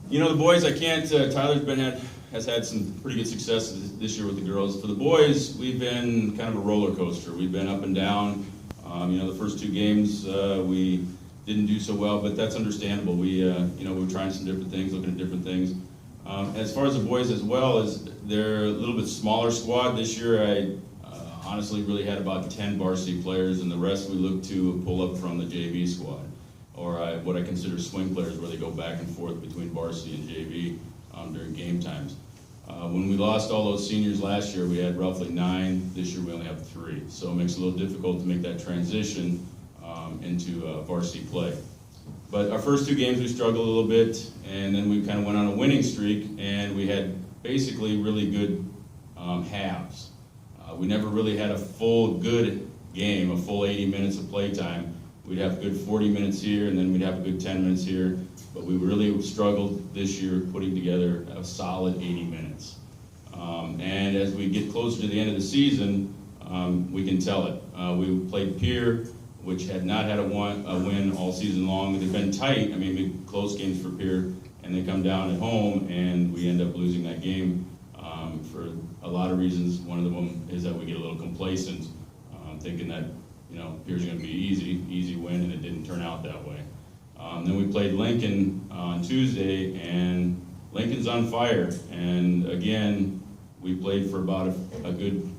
You know, the boys, I can't, has had some pretty good success this year with the girls. For the boys, we've been kind of a roller coaster. We've been up and down. You know, the first two games, we didn't do so well, but that's understandable. We were trying some different things, looking at different things. As far as the boys as well, they're a little bit smaller squad this year. I honestly really had about 10 varsity players, and the rest we look to pull up from the JV squad, or what I consider swing players, where they go back and forth between varsity and JV during game times. When we lost all those seniors last year, we had roughly 9. This year we only have 3, so it makes it a little difficult to make that transition into varsity play. But our first 2 games we struggled a little bit, and then we kind of went on a winning streak, and we had basically really good halves. We never really had a full good game, a full 80 minutes of play time. We'd have a good 40 minutes here, and then we'd have a good 10 minutes here. But we really struggled this year putting together a solid 80 minutes. And as we get closer to the end of the season, we can tell it. We played Pierre, which had not had a win all season long. They've been tight. I mean, close games for Pierre, and they come down at home, and we end up losing that game for a lot of reasons. One of them is that we get a little complacent, thinking that Pierre's going to be easy win, and it didn't turn out that way. Then we played Lincoln on Tuesday, and Lincoln's on fire. And again, we played for about a good,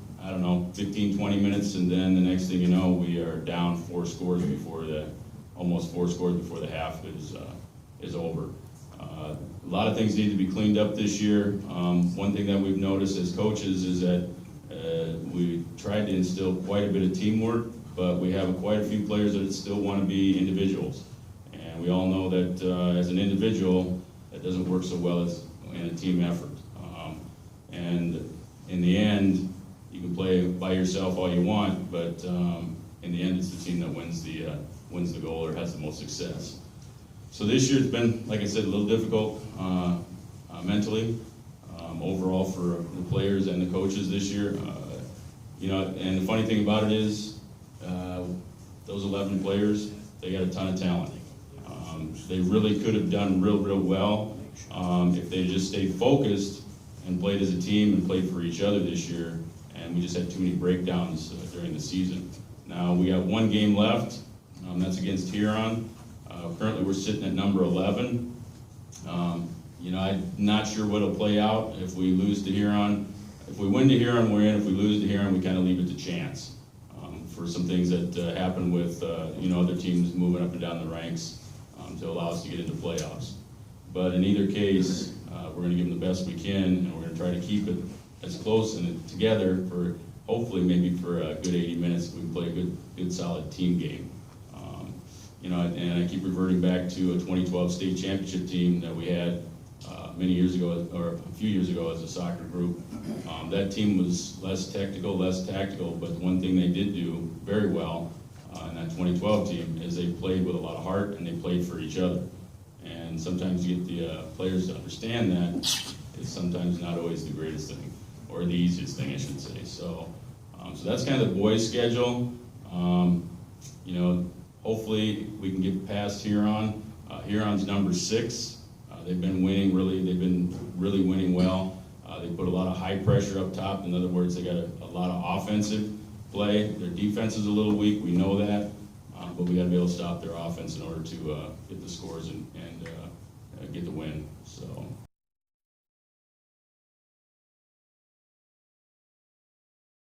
15, 20 minutes, and then the next thing you know, we are down 4 scores almost 4 scores before the half is over. A lot of things need to be cleaned up this year. One thing that we've noticed as coaches is that we tried to instill quite a bit of teamwork, but we have quite a few players that still want to be individuals. And we all know that as an individual, that doesn't work so well as in a team effort. And in the end, you can play by yourself all you want, but in the end, it's the team that wins the goal or has the most success. So this year it's been, like I said, a little difficult mentally, overall for the players and the coaches this year. And the funny thing about it is, those 11 players, they got a ton of talent. They really could have done real well if they just stayed focused and played as a team and played for each other this year. And we just had too many breakdowns during the season. Now we have 1 game left. That's against Huron. Currently we're sitting at number 11. I'm not sure what'll play out if we lose to Huron. If we win to Huron, we're in. If we lose to Huron, we kind of leave it to chance for some things that happen with other teams moving up and down the ranks to allow us to get into playoffs. But in either case, we're going to give them the best we can, and we're going to try to keep it as close and together for hopefully maybe for a good 80 minutes. We can play a good solid team game. And I keep reverting back to a 2012 state championship team that we had many years ago, or a few years ago, as a soccer group. That team was less technical, less tactical, but one thing they did do very well in that 2012 team is they played with a lot of heart, and they played for each other. And sometimes you get the players to understand that it's sometimes not always the greatest thing, or the easiest thing, I should say. So that's kind of the boys' schedule. Hopefully we can get past Huron. Huron's number 6. They've been winning really winning well. They put a lot of high pressure up top. In other words, they got a lot of offensive play. Their defense is a little weak, we know that, but we got to be able to stop their offense in order to get the scores and get the win. So